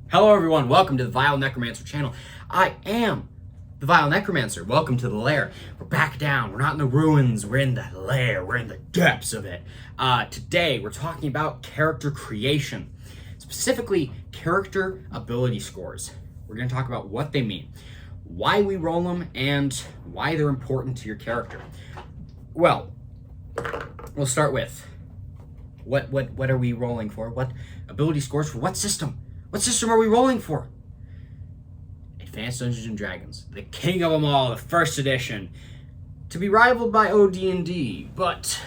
Hello everyone, welcome to the Vile Necromancer channel. I am the Vile Necromancer. Welcome to the lair. We're back down. We're not in the ruins. We're in the lair. We're in the depths of it. Today we're talking about character creation, specifically character ability scores. We're going to talk about what they mean, why we roll them, and why they're important to your character. Well, we'll start with what are we rolling for? What ability scores for what system? What system are we rolling for? Advanced Dungeons and Dragons, the king of them all, the first edition, to be rivaled by AD&D, but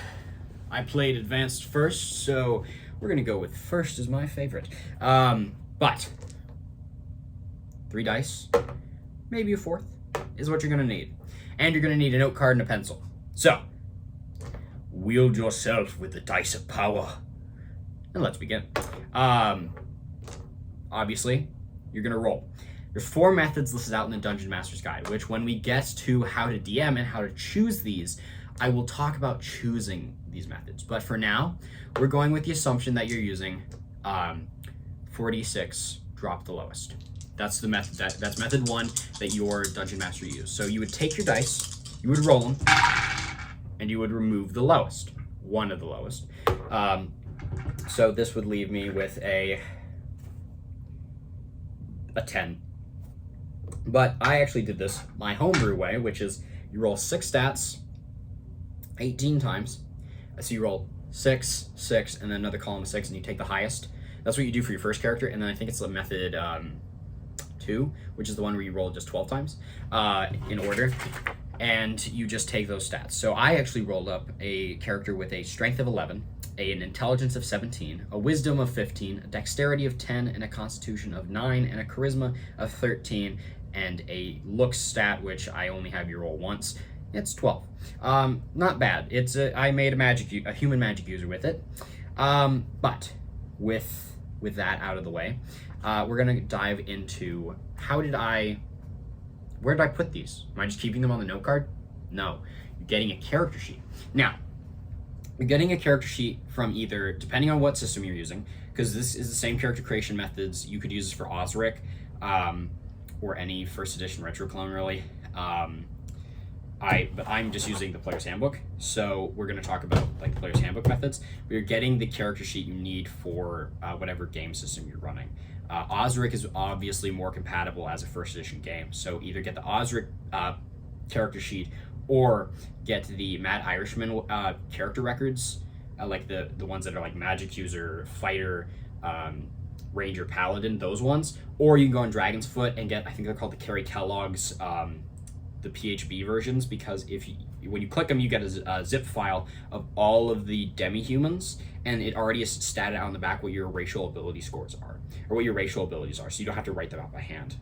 I played Advanced first, so we're gonna go with first as my favorite. But 3 dice, maybe a 4th, is what you're gonna need. And you're gonna need a note card and a pencil. So, wield yourself with the dice of power. And let's begin. Obviously, you're gonna roll. There's 4 methods listed out in the Dungeon Master's Guide, which when we get to how to DM and how to choose these, I will talk about choosing these methods. But for now, we're going with the assumption that you're using 4d6, drop the lowest. That's the method. That's method 1 that your Dungeon Master used. So you would take your dice, you would roll them, and you would remove the lowest, one of the lowest. So this would leave me with a 10. But I actually did this my homebrew way, which is you roll 6 stats 18 times. So you roll 6, 6, and then another column of 6, and you take the highest. That's what you do for your first character, and then I think it's the method 2, which is the one where you roll just 12 times in order, and you just take those stats. So I actually rolled up a character with a strength of 11, an intelligence of 17, a wisdom of 15, a dexterity of 10, and a constitution of 9, and a charisma of 13, and a looks stat, which I only have you roll once. It's 12. Not bad. It's I made a human magic user with it. But with that out of the way, we're gonna dive into where did I put these? Am I just keeping them on the note card? No, you're getting a character sheet. Now, you're getting a character sheet from either, depending on what system you're using, because this is the same character creation methods. You could use this for Osric, or any first edition retro clone, really. But I'm just using the Player's Handbook, so we're going to talk about like the Player's Handbook methods. But you're getting the character sheet you need for whatever game system you're running. Osric is obviously more compatible as a first edition game, so either get the Osric character sheet or get the Mad Irishman character records, like the ones that are like Magic User, Fighter, Ranger, Paladin, those ones. Or you can go on Dragon's Foot and get, I think they're called the Kerry Kellogg's, the PHB versions, because when you click them, you get a zip file of all of the demi-humans, and it already is statted out on the back what your racial ability scores are, or what your racial abilities are, so you don't have to write them out by hand.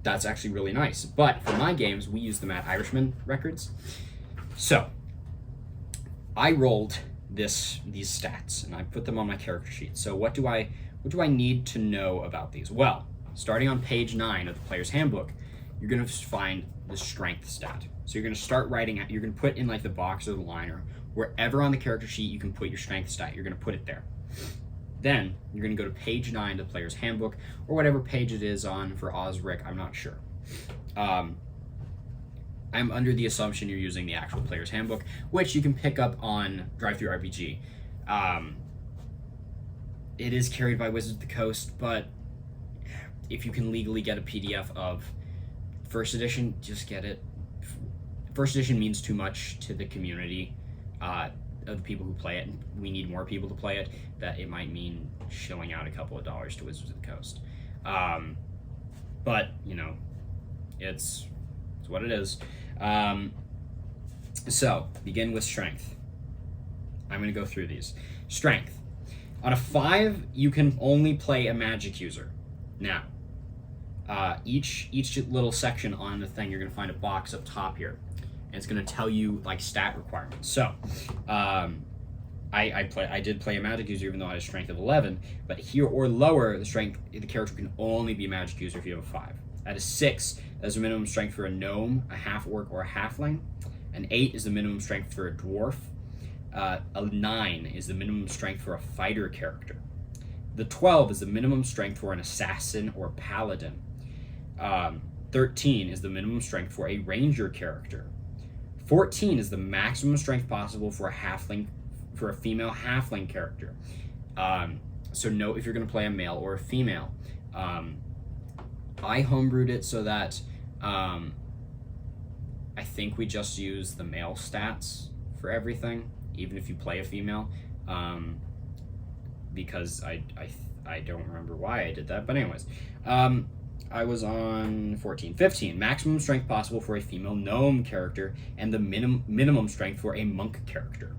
That's actually really nice. But for my games, we use the Mad Irishman records. So I rolled these stats, and I put them on my character sheet. So what do I need to know about these? Well, starting on page 9 of the Player's Handbook, you're going to find the strength stat. So you're going to start writing out, you're going to put in like the box or the liner, wherever on the character sheet you can put your strength stat, you're going to put it there. Then you're going to go to page 9 of the Player's Handbook, or whatever page it is on for Osric, I'm not sure. I'm under the assumption you're using the actual Player's Handbook, which you can pick up on Drive-Thru RPG. It is carried by Wizards of the Coast, but if you can legally get a PDF of first edition, just get it. First edition means too much to the community of the people who play it. We need more people to play it. That it might mean shilling out a couple of dollars to Wizards of the Coast. But you know, it's what it is. So begin with strength. I'm going to go through these. Strength. On a 5, you can only play a magic user. Now, each little section on the thing, you're going to find a box up top here, and it's going to tell you like stat requirements. So, I did play a magic user even though I had a strength of 11, but here or lower, the character can only be a magic user if you have a 5. At a 6, that's a minimum strength for a gnome, a half orc, or a halfling. An 8 is the minimum strength for a dwarf. A 9 is the minimum strength for a fighter character. The 12 is the minimum strength for an assassin or paladin. 13 is the minimum strength for a ranger character. 14 is the maximum strength possible for a female halfling character. So note if you're going to play a male or a female. I homebrewed it so that I think we just use the male stats for everything, even if you play a female, because I don't remember why I did that. But anyways, I was on 14. 15, maximum strength possible for a female gnome character, and the minimum strength for a monk character.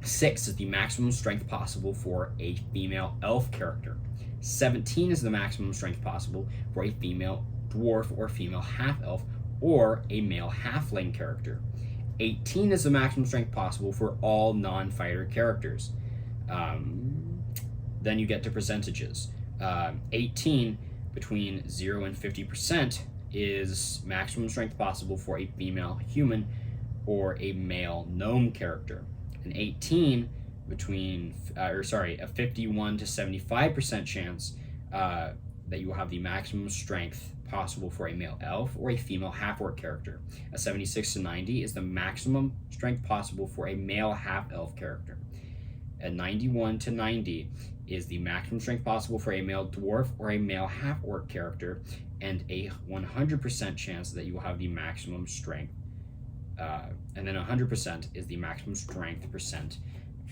6 is the maximum strength possible for a female elf character. 17 is the maximum strength possible for a female dwarf or female half-elf or a male halfling character. 18 is the maximum strength possible for all non-fighter characters. Then you get to percentages. 18, between 0 and 50%, is maximum strength possible for a female human or a male gnome character. And 18, a 51 to 75% chance that you will have the maximum strength possible for a male elf or a female half-orc character. A 76 to 90 is the maximum strength possible for a male half-elf character. A 91 to 90 is the maximum strength possible for a male dwarf or a male half-orc character, and a 100% chance that you will have the maximum strength. And then 100% is the maximum strength percent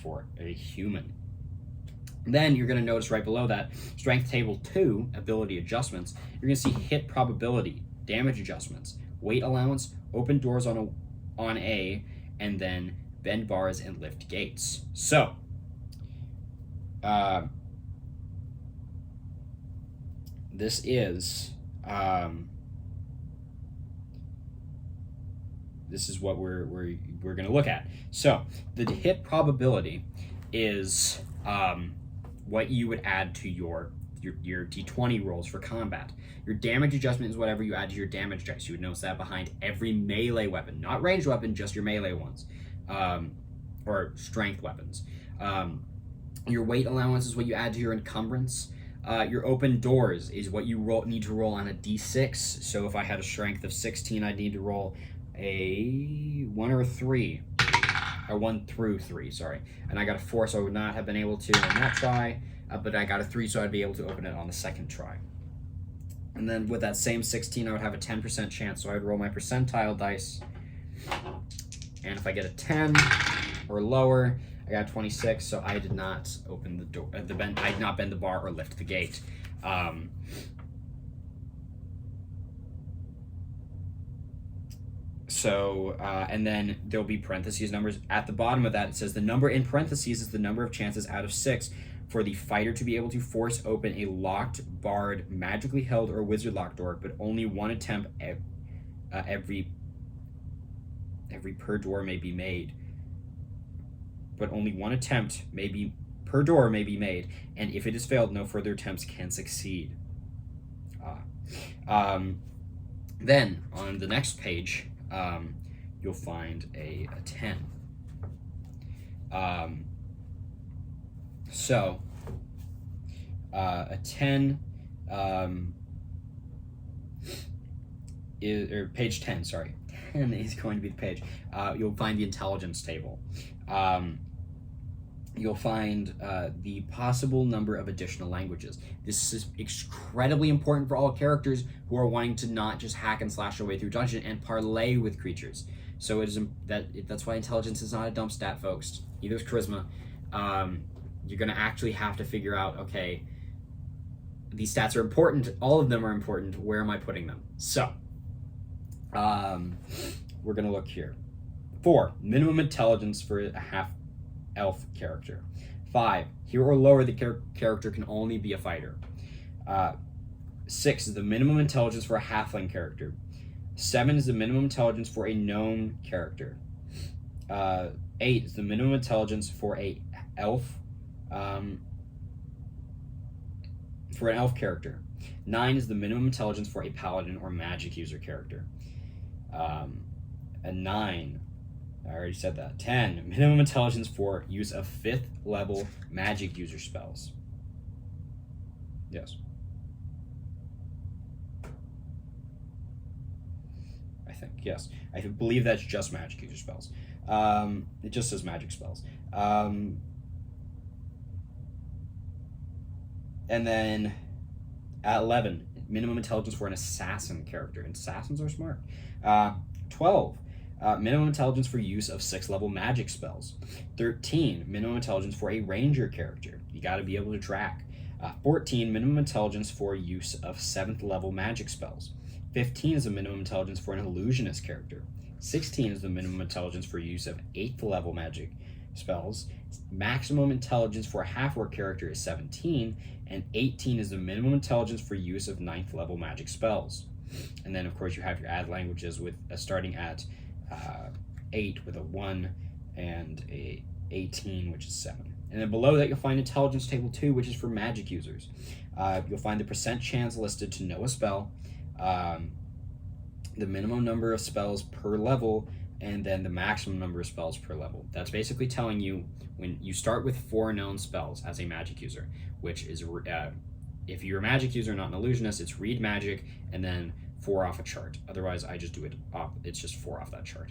for a human. Then you're going to notice right below that, Strength Table 2, Ability Adjustments, you're going to see Hit Probability, Damage Adjustments, Weight Allowance, Open Doors on A, and then Bend Bars and Lift Gates. So, this is what we're going to look at. So the hit probability is what you would add to your d20 rolls for combat. Your damage adjustment is whatever you add to your damage dice. You would notice that behind every melee weapon, not ranged weapon, just your melee ones, or strength weapons. Your weight allowance is what you add to your encumbrance. Your open doors is what you need to roll on a d6. So if I had a strength of 16, I'd need to roll a 1 or a 3, or 1 through 3, sorry. And I got a 4, so I would not have been able to on that try, but I got a 3, so I'd be able to open it on the second try. And then with that same 16, I would have a 10% chance, so I would roll my percentile dice. And if I get a 10 or lower, I got 26, so I did not open the door. I did not bend the bar or lift the gate. And then there'll be parentheses numbers. At the bottom of that, it says the number in parentheses is the number of chances out of 6 for the fighter to be able to force open a locked, barred, magically held, or wizard lock door, but only one attempt every per door may be made. But only one attempt per door may be made, and if it is failed, no further attempts can succeed. Then on the next page, you'll find a 10. A 10 is page 10. Sorry, 10 is going to be the page. You'll find the intelligence table. You'll find the possible number of additional languages. This is incredibly important for all characters who are wanting to not just hack and slash their way through dungeon and parlay with creatures. So that's why intelligence is not a dump stat, folks. Neither is charisma. You're going to actually have to figure out, okay, these stats are important. All of them are important. Where am I putting them? So, we're going to look here. 4, minimum intelligence for a half-elf character. 5, hero or lower, the character can only be a fighter. 6 is the minimum intelligence for a halfling character. 7 is the minimum intelligence for a gnome character. 8 is the minimum intelligence for a elf, for an elf character. 9 is the minimum intelligence for a paladin or magic user character. A I already said that. 10, minimum intelligence for use of 5th level magic user spells. Yes. I think, yes. I believe that's just magic user spells. It just says magic spells. And then at 11, minimum intelligence for an assassin character. And assassins are smart. 12, minimum intelligence for use of 6th level magic spells. 13, minimum intelligence for a ranger character. You got to be able to track. 14, minimum intelligence for use of 7th level magic spells. 15 is the minimum intelligence for an illusionist character. 16 is the minimum intelligence for use of 8th level magic spells. Maximum intelligence for a half-orc character is 17, and 18 is the minimum intelligence for use of 9th level magic spells. And then, of course, you have your add languages with starting at 8 with a 1 and a 18, which is 7. And then below that, you'll find intelligence table 2, which is for magic users. You'll find the percent chance listed to know a spell, the minimum number of spells per level, and then the maximum number of spells per level. That's basically telling you when you start with 4 known spells as a magic user, which is, if you're a magic user, not an illusionist, it's read magic and then 4 off a chart. Otherwise, I just do it off, it's just 4 off that chart.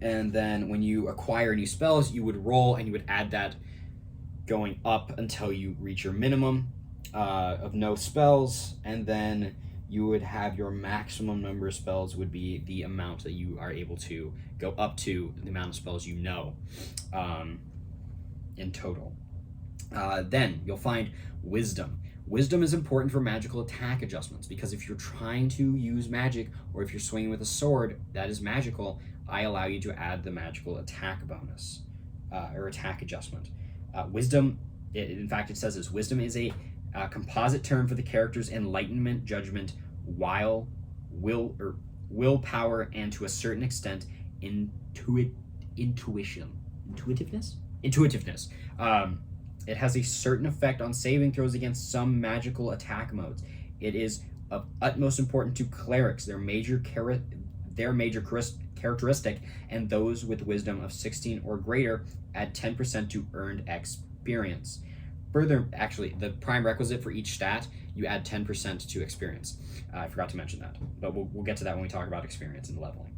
And then when you acquire new spells, you would roll and you would add that going up until you reach your minimum of no spells, and then you would have your maximum number of spells would be the amount that you are able to go up to, the amount of spells you know in total. Then you'll find wisdom. Wisdom is important for magical attack adjustments, because if you're trying to use magic or if you're swinging with a sword that is magical, I allow you to add the magical attack bonus or attack adjustment. Wisdom, in fact, it says this: wisdom is a composite term for the character's enlightenment, judgment, willpower, and to a certain extent, intuitiveness. It has a certain effect on saving throws against some magical attack modes. It is of utmost importance to clerics, their major characteristic, and those with wisdom of 16 or greater add 10% to earned experience. Further, actually, the prime requisite for each stat, you add 10% to experience. I forgot to mention that, but we'll get to that when we talk about experience and leveling.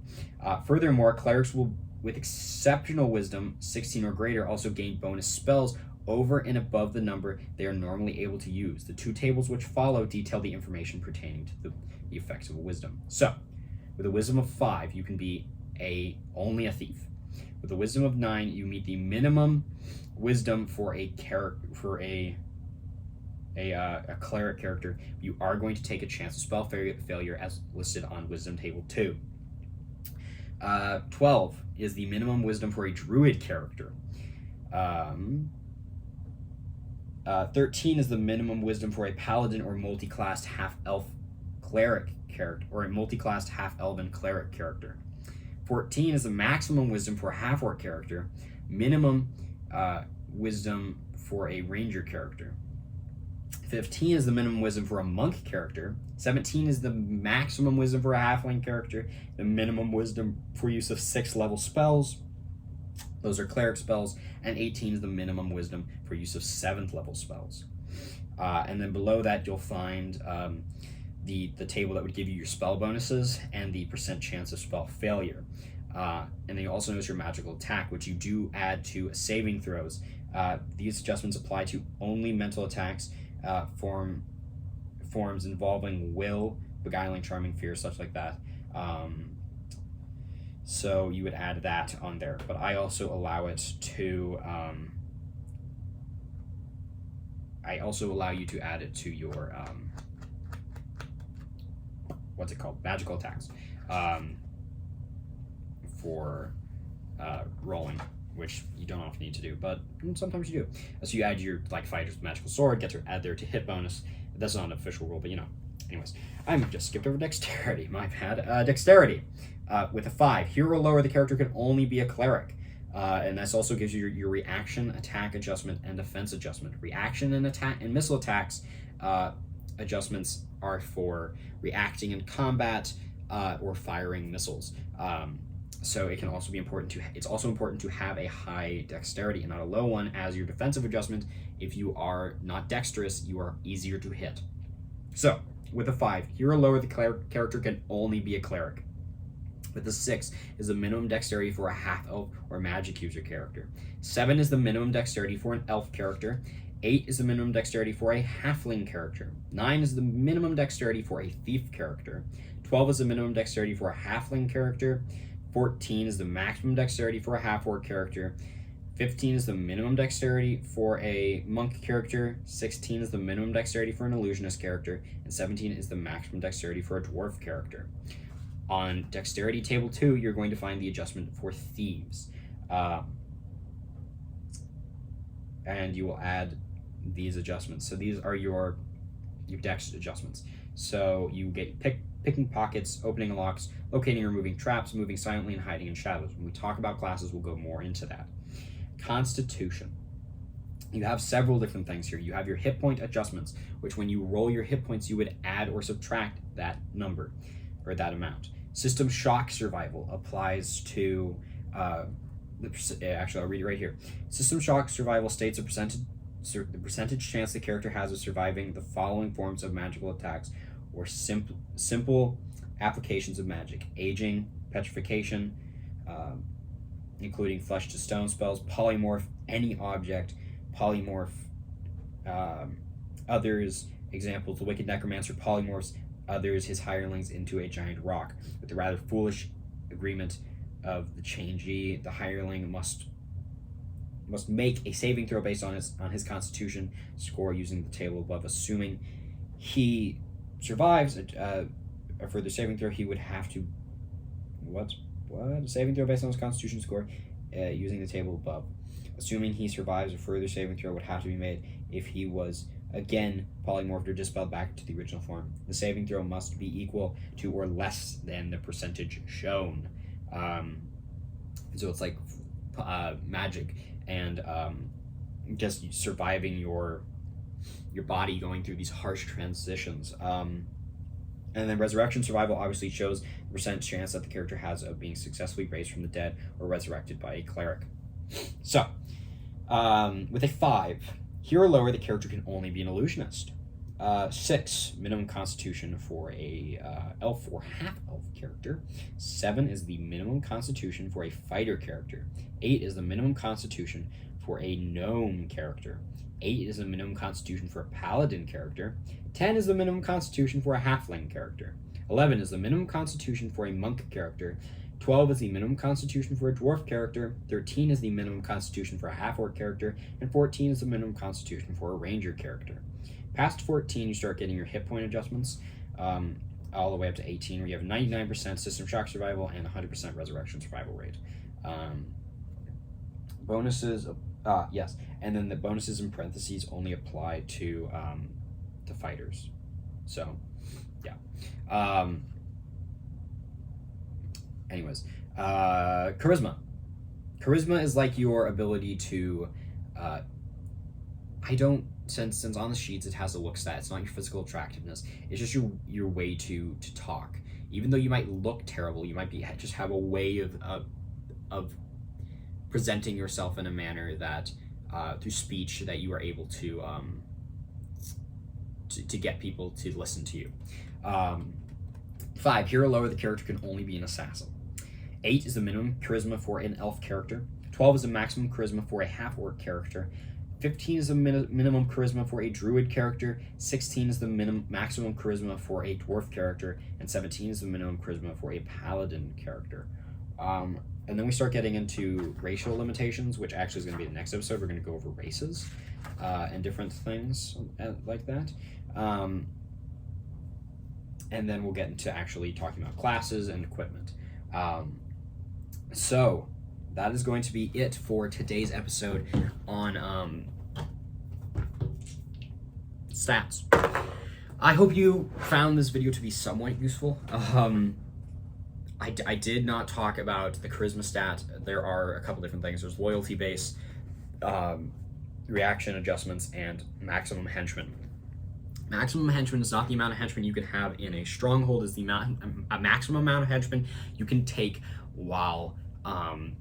Furthermore, clerics will, with exceptional wisdom, 16 or greater, also gain bonus spells over and above the number they are normally able to use. The 2 tables which follow detail the information pertaining to the effects of wisdom. So, with a wisdom of 5, you can be only a thief. With a wisdom of 9, you meet the minimum wisdom for a cleric character. You are going to take a chance of spell failure as listed on wisdom table 2. 12 is the minimum wisdom for a druid character. 13 is the minimum wisdom for a paladin or multi-classed half-elf cleric character, or a multi-classed half-elven cleric character. 14 is the maximum wisdom for a half-orc character. Minimum wisdom for a ranger character. 15 is the minimum wisdom for a monk character. 17 is the maximum wisdom for a halfling character. The minimum wisdom for use of 6th level spells. Those are cleric spells. And 18 is the minimum wisdom for use of 7th level spells. And then below that, you'll find the table that would give you your spell bonuses and the percent chance of spell failure. And then you also notice your magical attack, which you do add to saving throws. These adjustments apply to only mental attacks, forms involving will, beguiling, charming, fear, such like that. So you would add that on there, but I also allow it to. I also allow you to add it to your what's it called? Magical attacks for rolling, which you don't often need to do, but sometimes you do. So you add your fighter's magical sword, get to add there to hit bonus. That's not an official rule, but you know. Anyways, I just skipped over dexterity. My bad. Dexterity. With a 5, hero lower, the character can only be a cleric. And this also gives you your reaction, attack adjustment, and defense adjustment. Reaction and attack and missile attacks adjustments are for reacting in combat, or firing missiles. So it can also be important it's also important to have a high dexterity and not a low one as your defensive adjustment. If you are not dexterous, you are easier to hit. So with a 5, hero lower, the character can only be a cleric. With the 6 is the minimum dexterity for a half elf or magic user character. 7 is the minimum dexterity for an elf character. 8 is the minimum dexterity for a halfling character. 9 is the minimum dexterity for a thief character. 12 is the minimum dexterity for a halfling character. 14 is the maximum dexterity for a half-orc character. 15 is the minimum dexterity for a monk character. 16 is the minimum dexterity for an illusionist character. And 17 is the maximum dexterity for a dwarf character. On Dexterity Table 2, you're going to find the adjustment for thieves. And you will add these adjustments. So these are your dex adjustments. So you get picking pockets, opening locks, locating or removing traps, moving silently, and hiding in shadows. When we talk about classes, we'll go more into that. Constitution. You have several different things here. You have your hit point adjustments, which when you roll your hit points, you would add or subtract that number or that amount. System shock survival applies to, actually I'll read it right here. System shock survival states the percentage chance the character has of surviving the following forms of magical attacks or simple applications of magic: aging, petrification, including flesh to stone spells, polymorph, any object, polymorph, others, examples, the wicked necromancer polymorphs others, his hirelings, into a giant rock. With the rather foolish agreement of the changee, the hireling must make a saving throw based on his constitution score using the table above. Assuming he survives a further saving throw, he would have to a saving throw based on his constitution score using the table above. Assuming he survives, a further saving throw would have to be made if he was again polymorphed or dispelled back to the original form. The saving throw must be equal to or less than the percentage shown. So it's like magic and just surviving your body going through these harsh transitions. And then resurrection survival obviously shows the percent chance that the character has of being successfully raised from the dead or resurrected by a cleric. So, with a 5, hero lower, the character can only be an illusionist. 6, minimum constitution for a elf or half-elf character. 7 is the minimum constitution for a fighter character. 8 is the minimum constitution for a gnome character. 8 is the minimum constitution for a paladin character. 10 is the minimum constitution for a halfling character. 11 is the minimum constitution for a monk character. 12 is the minimum constitution for a dwarf character. 13 is the minimum constitution for a half-orc character. And 14 is the minimum constitution for a ranger character. Past 14, you start getting your hit point adjustments, all the way up to 18, where you have 99% system shock survival and 100% resurrection survival rate. Bonuses, yes, and then the bonuses in parentheses only apply to fighters. So, yeah. Anyways, charisma. Charisma is like your ability to, since on the sheets it has a look stat, it's not your physical attractiveness, it's just your way to talk. Even though you might look terrible, you might just have a way of presenting yourself in a manner that, through speech, that you are able to get people to listen to you. 5, hero lower, the character can only be an assassin. 8 is the minimum charisma for an elf character. 12 is the maximum charisma for a half-orc character. 15 is the minimum charisma for a druid character. 16 is the maximum charisma for a dwarf character. And 17 is the minimum charisma for a paladin character. And then we start getting into racial limitations, which actually is going to be the next episode. We're going to go over races and different things like that. And then we'll get into actually talking about classes and equipment. So that is going to be it for today's episode on stats. I hope you found this video to be somewhat useful. I did not talk about the charisma stat. There are a couple different things. There's loyalty base, reaction adjustments, and maximum henchman. Maximum henchmen is not the amount of henchmen you can have in a stronghold, is the a maximum amount of henchmen you can take while on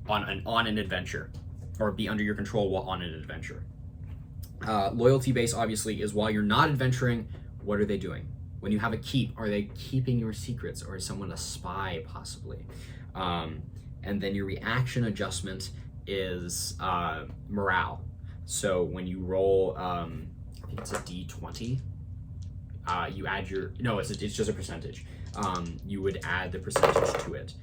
an adventure, or be under your control while on an adventure. Loyalty base obviously is while you're not adventuring, what are they doing? When you have a keep, are they keeping your secrets, or is someone a spy possibly? And then your reaction adjustment is morale. So when you roll, I think it's a D20, you add your, no, it's just a percentage. You would add the percentage to it.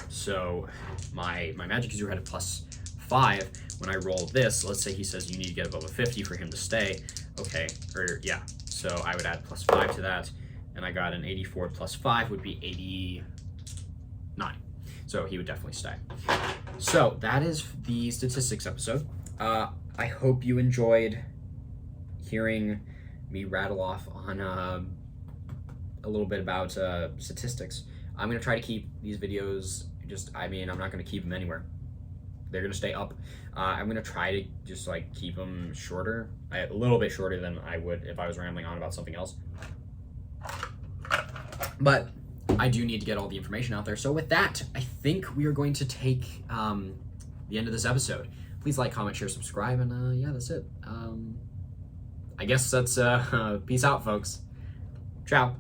So my magic user had a +5. When I roll this, let's say he says you need to get above a 50 for him to stay. Okay, or yeah. So I would add +5 to that, and I got an 84 + 5 would be 89. So he would definitely stay. So that is the statistics episode. I hope you enjoyed hearing me rattle off on a little bit about statistics. I'm gonna try to keep these videos I'm not gonna keep them anywhere. They're gonna stay up. I'm gonna try to just like keep them shorter, a little bit shorter than I would if I was rambling on about something else. But I do need to get all the information out there. So with that, I think we are going to take the end of this episode. Please like, comment, share, subscribe, and yeah, that's it. I guess that's peace out, folks. Ciao.